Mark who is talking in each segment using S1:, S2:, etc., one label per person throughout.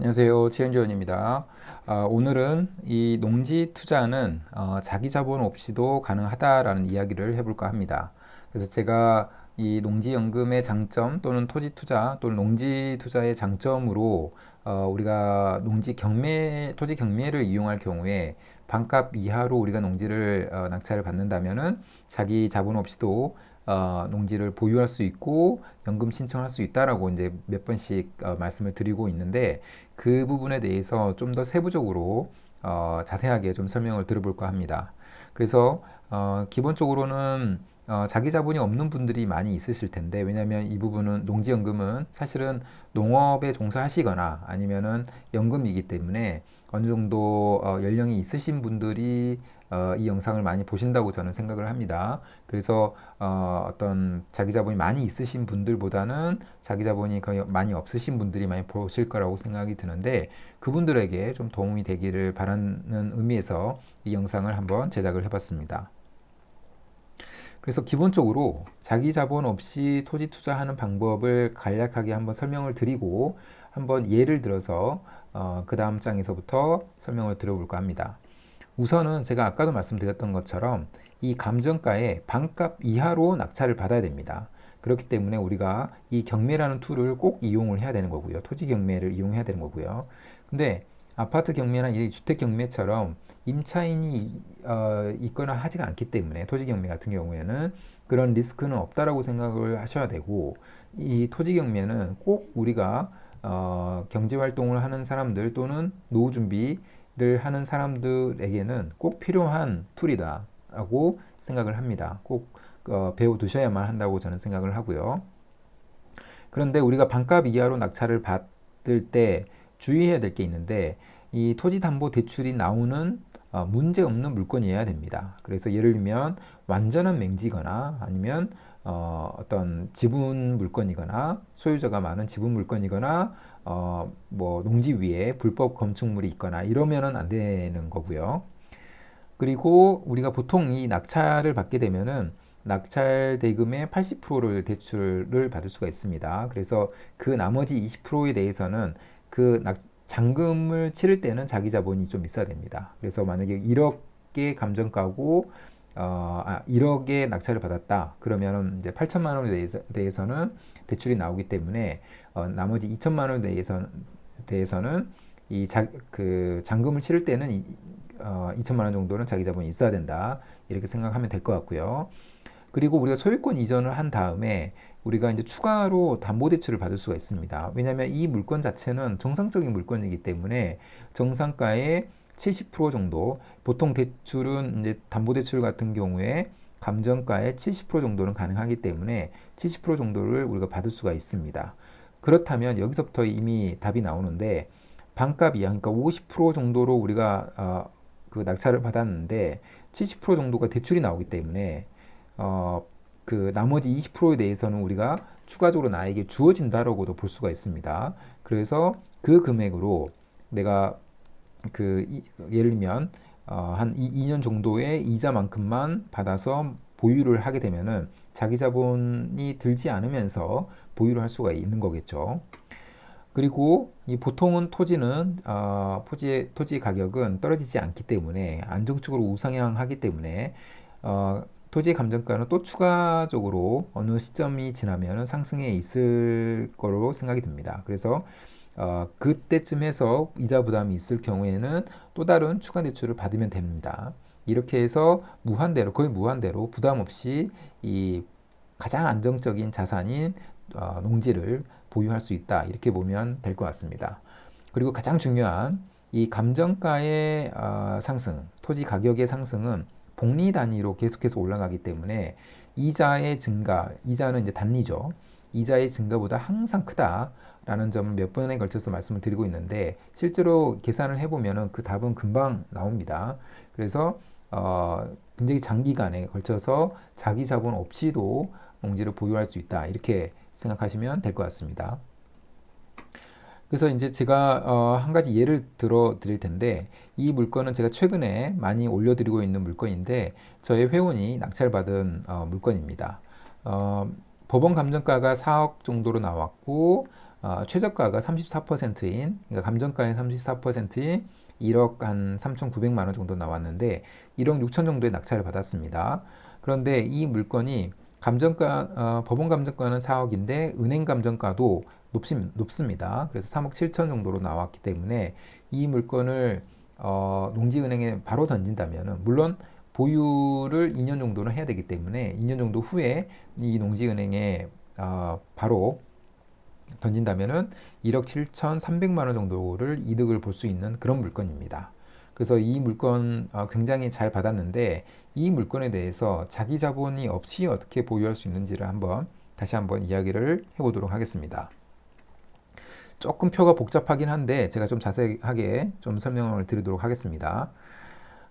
S1: 안녕하세요. 최현지원입니다. 오늘은 이 농지 투자는 자기 자본 없이도 가능하다라는 이야기를 해볼까 합니다. 그래서 제가 이 농지연금의 장점 또는 토지 투자 또는 농지 투자의 장점으로 우리가 토지 경매를 이용할 경우에 반값 이하로 우리가 농지를 낙찰을 받는다면은 자기 자본 없이도 농지를 보유할 수 있고 연금 신청할 수 있다라고 이제 몇 번씩 말씀을 드리고 있는데 그 부분에 대해서 좀 더 세부적으로 자세하게 좀 설명을 들어볼까 합니다. 그래서 기본적으로는 자기 자본이 없는 분들이 많이 있으실 텐데 왜냐하면 이 부분은 농지연금은 사실은 농업에 종사하시거나 아니면은 연금이기 때문에 어느 정도 연령이 있으신 분들이 이 영상을 많이 보신다고 저는 생각을 합니다. 그래서 어떤 자기 자본이 많이 있으신 분들보다는 자기 자본이 거의 많이 없으신 분들이 많이 보실 거라고 생각이 드는데 그분들에게 좀 도움이 되기를 바라는 의미에서 이 영상을 한번 제작을 해봤습니다. 그래서 기본적으로 자기 자본 없이 토지 투자하는 방법을 간략하게 한번 설명을 드리고 한번 예를 들어서 그 다음 장에서부터 설명을 드려볼까 합니다. 우선은 제가 아까도 말씀드렸던 것처럼 이 감정가의 반값 이하로 낙찰을 받아야 됩니다. 그렇기 때문에 우리가 이 경매라는 툴을 꼭 이용을 해야 되는 거고요. 토지 경매를 이용해야 되는 거고요. 근데 아파트 경매나 이 주택 경매처럼 임차인이 있거나 하지가 않기 때문에 토지 경매 같은 경우에는 그런 리스크는 없다라고 생각을 하셔야 되고 이 토지 경매는 꼭 우리가 경제 활동을 하는 사람들 또는 노후 준비를 하는 사람들에게는 꼭 필요한 툴이다라고 생각을 합니다. 꼭 배워 두셔야만 한다고 저는 생각을 하고요. 그런데 우리가 반값 이하로 낙찰을 받을 때 주의해야 될 게 있는데 이 토지담보대출이 나오는 문제 없는 물건이어야 됩니다. 그래서 예를 들면 완전한 맹지거나 아니면 어떤 지분 물건이거나 소유자가 많은 지분 물건이거나 뭐 농지 위에 불법 건축물이 있거나 이러면은 안 되는 거고요. 그리고 우리가 보통 이 낙찰을 받게 되면은 낙찰 대금의 80%를 대출을 받을 수가 있습니다. 그래서 그 나머지 20%에 대해서는 잔금을 치를 때는 자기 자본이 좀 있어야 됩니다. 그래서 만약에 1억의 감정가고 1억의 낙찰을 받았다. 그러면 이제 8천만 원에 대해서는 대출이 나오기 때문에 나머지 2천만 원에 대해서는 그 잔금을 치를 때는 2천만 원 정도는 자기 자본이 있어야 된다. 이렇게 생각하면 될 것 같고요. 그리고 우리가 소유권 이전을 한 다음에 우리가 이제 추가로 담보대출을 받을 수가 있습니다. 왜냐하면 이 물건 자체는 정상적인 물건이기 때문에 정상가의 70% 정도, 보통 대출은 이제 담보대출 같은 경우에 감정가의 70% 정도는 가능하기 때문에 70% 정도를 우리가 받을 수가 있습니다. 그렇다면 여기서부터 이미 답이 나오는데 반값 이하, 그러니까 50% 정도로 우리가 그 낙찰을 받았는데 70% 정도가 대출이 나오기 때문에 그 나머지 20%에 대해서는 우리가 추가적으로 나에게 주어진다라고도 볼 수가 있습니다. 그래서 그 금액으로 내가 예를 들면 한 2년 정도의 이자만큼만 받아서 보유를 하게 되면은 자기 자본이 들지 않으면서 보유를 할 수가 있는 거겠죠. 그리고 이 보통은 토지는 토지 가격은 떨어지지 않기 때문에 안정적으로 우상향하기 때문에 토지 감정가는 또 추가적으로 어느 시점이 지나면 상승해 있을 거로 생각이 듭니다. 그래서 그때쯤 해서 이자 부담이 있을 경우에는 또 다른 추가 대출을 받으면 됩니다. 이렇게 해서 무한대로 거의 무한대로 부담 없이 이 가장 안정적인 자산인 농지를 보유할 수 있다. 이렇게 보면 될 것 같습니다. 그리고 가장 중요한 이 감정가의 상승, 토지 가격의 상승은 복리 단위로 계속해서 올라가기 때문에 이자의 증가, 이자는 이제 단리죠. 이자의 증가보다 항상 크다라는 점을 몇 번에 걸쳐서 말씀을 드리고 있는데 실제로 계산을 해보면 그 답은 금방 나옵니다. 그래서 굉장히 장기간에 걸쳐서 자기 자본 없이도 농지를 보유할 수 있다. 이렇게 생각하시면 될 것 같습니다. 그래서 이제 제가 한 가지 예를 들어 드릴 텐데 이 물건은 제가 최근에 많이 올려드리고 있는 물건인데 저의 회원이 낙찰받은 물건입니다. 법원 감정가가 4억 정도로 나왔고 최저가가 34%인, 그러니까 감정가의 34%인 1억 한 3,900만 원 정도 나왔는데 1억 6천 정도의 낙찰을 받았습니다. 그런데 이 물건이 법원 감정가는 4억인데 은행 감정가도 높습니다. 그래서 3억 7천 정도로 나왔기 때문에 이 물건을 농지은행에 바로 던진다면은, 물론 보유를 2년 정도는 해야 되기 때문에 2년 정도 후에 이 농지은행에 바로 던진다면은 1억 7,300만 원 정도를 이득을 볼 수 있는 그런 물건입니다. 그래서 이 물건 굉장히 잘 받았는데, 이 물건에 대해서 자기 자본이 없이 어떻게 보유할 수 있는지를 다시 한번 이야기를 해보도록 하겠습니다. 조금 표가 복잡하긴 한데 제가 좀 자세하게 좀 설명을 드리도록 하겠습니다.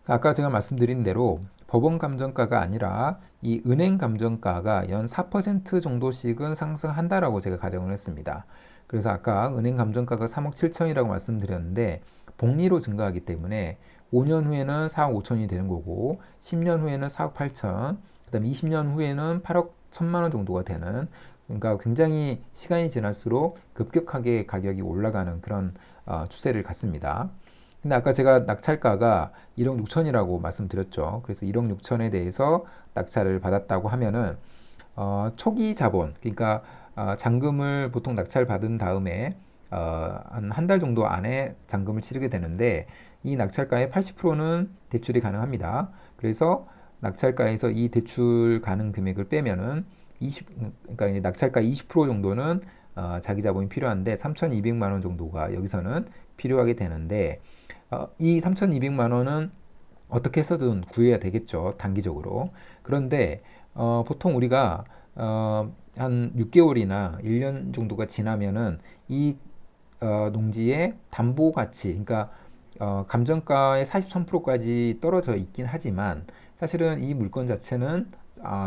S1: 아까 제가 말씀드린 대로 법원 감정가가 아니라 이 은행 감정가가 연 4% 정도씩은 상승한다라고 제가 가정을 했습니다. 그래서 아까 은행 감정가가 3억 7천이라고 말씀드렸는데 복리로 증가하기 때문에 5년 후에는 4억 5천이 되는 거고 10년 후에는 4억 8천, 그 다음에 20년 후에는 8억 1천만 원 정도가 되는, 그러니까 굉장히 시간이 지날수록 급격하게 가격이 올라가는 그런 추세를 갖습니다. 근데 아까 제가 낙찰가가 1억 6천이라고 말씀드렸죠. 그래서 1억 6천에 대해서 낙찰을 받았다고 하면은 초기 자본, 그러니까 잔금을 보통 낙찰 받은 다음에 한 달 정도 안에 잔금을 치르게 되는데 이 낙찰가의 80%는 대출이 가능합니다. 그래서 낙찰가에서 이 대출 가능 금액을 빼면은 그러니까 낙찰가 20% 정도는 자기 자본이 필요한데 3,200만 원 정도가 여기서는 필요하게 되는데 이 3,200만 원은 어떻게 해서든 구해야 되겠죠, 단기적으로. 그런데 보통 우리가 한 6개월이나 1년 정도가 지나면은 이 농지의 담보 가치, 그러니까 감정가의 43%까지 떨어져 있긴 하지만 사실은 이 물건 자체는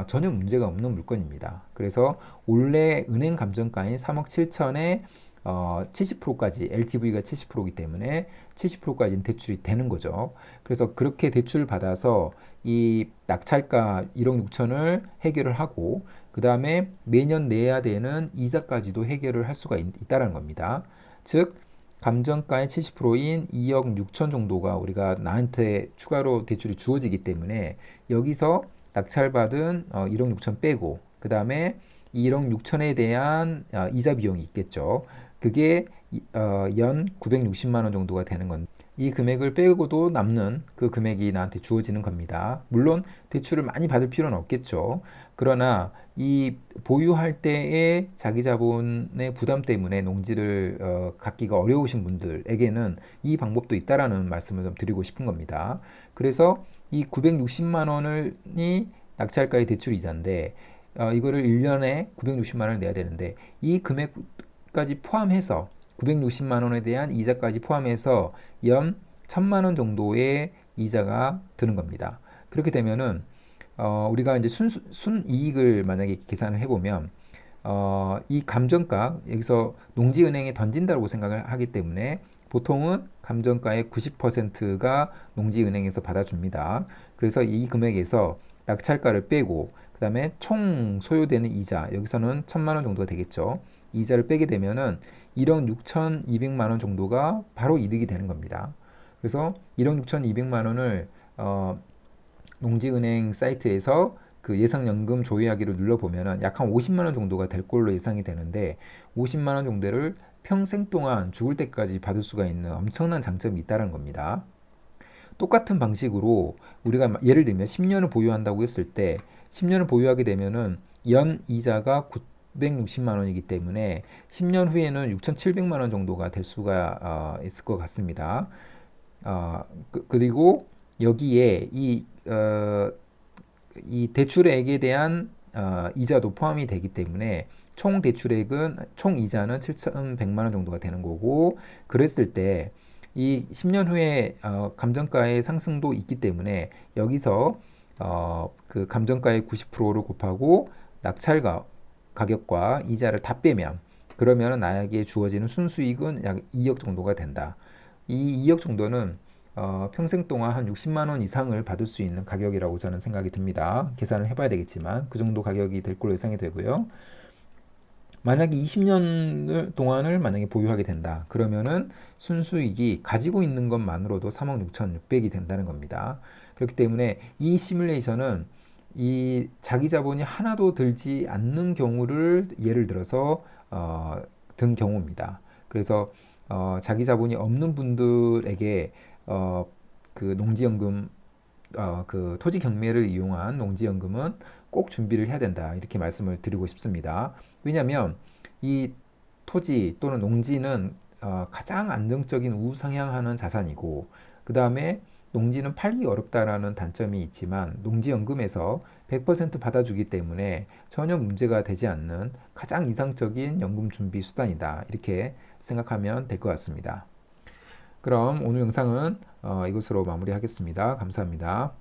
S1: 전혀 문제가 없는 물건입니다. 그래서 원래 은행 감정가인 3억 7천에 70%까지, LTV가 70%이기 때문에 70%까지는 대출이 되는 거죠. 그래서 그렇게 대출을 받아서 이 낙찰가 1억 6천을 해결을 하고 그 다음에 매년 내야 되는 이자까지도 해결을 할 수가 있다는 겁니다. 즉 감정가의 70%인 2억 6천 정도가 우리가 나한테 추가로 대출이 주어지기 때문에 여기서 낙찰받은 1억 6천 빼고 그 다음에 1억 6천에 대한 이자 비용이 있겠죠. 그게 연 960만 원 정도가 되는 건, 이 금액을 빼고도 남는 그 금액이 나한테 주어지는 겁니다. 물론 대출을 많이 받을 필요는 없겠죠. 그러나 이 보유할 때의 자기 자본의 부담 때문에 농지를 갖기가 어려우신 분들에게는 이 방법도 있다라는 말씀을 좀 드리고 싶은 겁니다. 그래서 이 960만 원이 낙찰가의 대출 이자인데 이거를 1년에 960만 원을 내야 되는데 이 금액까지 포함해서 960만 원에 대한 이자까지 포함해서 연 1000만 원 정도의 이자가 드는 겁니다. 그렇게 되면은 우리가 이제 순이익을 만약에 계산을 해보면 이 감정가, 여기서 농지은행에 던진다고 생각을 하기 때문에 보통은 감정가의 90%가 농지은행에서 받아줍니다. 그래서 이 금액에서 낙찰가를 빼고 그 다음에 총 소요되는 이자, 여기서는 1000만 원 정도가 되겠죠. 이자를 빼게 되면은 1억 6,200만 원 정도가 바로 이득이 되는 겁니다. 그래서 1억 6,200만 원을 농지은행 사이트에서 그 예상연금 조회하기를 눌러보면은 약 한 50만 원 정도가 될 걸로 예상이 되는데 50만 원 정도를 평생 동안 죽을 때까지 받을 수가 있는 엄청난 장점이 있다는 겁니다. 똑같은 방식으로 우리가 예를 들면 10년을 보유한다고 했을 때 10년을 보유하게 되면은 연 이자가 960만 원이기 때문에 10년 후에는 6,700만 원 정도가 될 수가 있을 것 같습니다. 그리고 여기에 이 대출액에 대한 이자도 포함이 되기 때문에 총 대출액은, 총 이자는 7,100만 원 정도가 되는 거고, 그랬을 때 이 10년 후에 감정가의 상승도 있기 때문에 여기서 그 감정가의 90%를 곱하고 낙찰가 가격과 이자를 다 빼면, 그러면 나에게 주어지는 순수익은 약 2억 정도가 된다. 이 2억 정도는 평생 동안 한 60만 원 이상을 받을 수 있는 가격이라고 저는 생각이 듭니다. 계산을 해봐야 되겠지만 그 정도 가격이 될 걸로 예상이 되고요. 만약에 20년 동안을 만약에 보유하게 된다. 그러면은 순수익이 가지고 있는 것만으로도 3억 6,600이 된다는 겁니다. 그렇기 때문에 이 시뮬레이션은 이 자기 자본이 하나도 들지 않는 경우를 예를 들어서 든 경우입니다. 그래서 자기 자본이 없는 분들에게 그 농지연금 그 토지 경매를 이용한 농지연금은 꼭 준비를 해야 된다. 이렇게 말씀을 드리고 싶습니다. 왜냐하면 이 토지 또는 농지는 가장 안정적인 우상향하는 자산이고 그 다음에 농지는 팔기 어렵다라는 단점이 있지만 농지연금에서 100% 받아주기 때문에 전혀 문제가 되지 않는 가장 이상적인 연금 준비 수단이다. 이렇게 생각하면 될 것 같습니다. 그럼 오늘 영상은 이것으로 마무리하겠습니다. 감사합니다.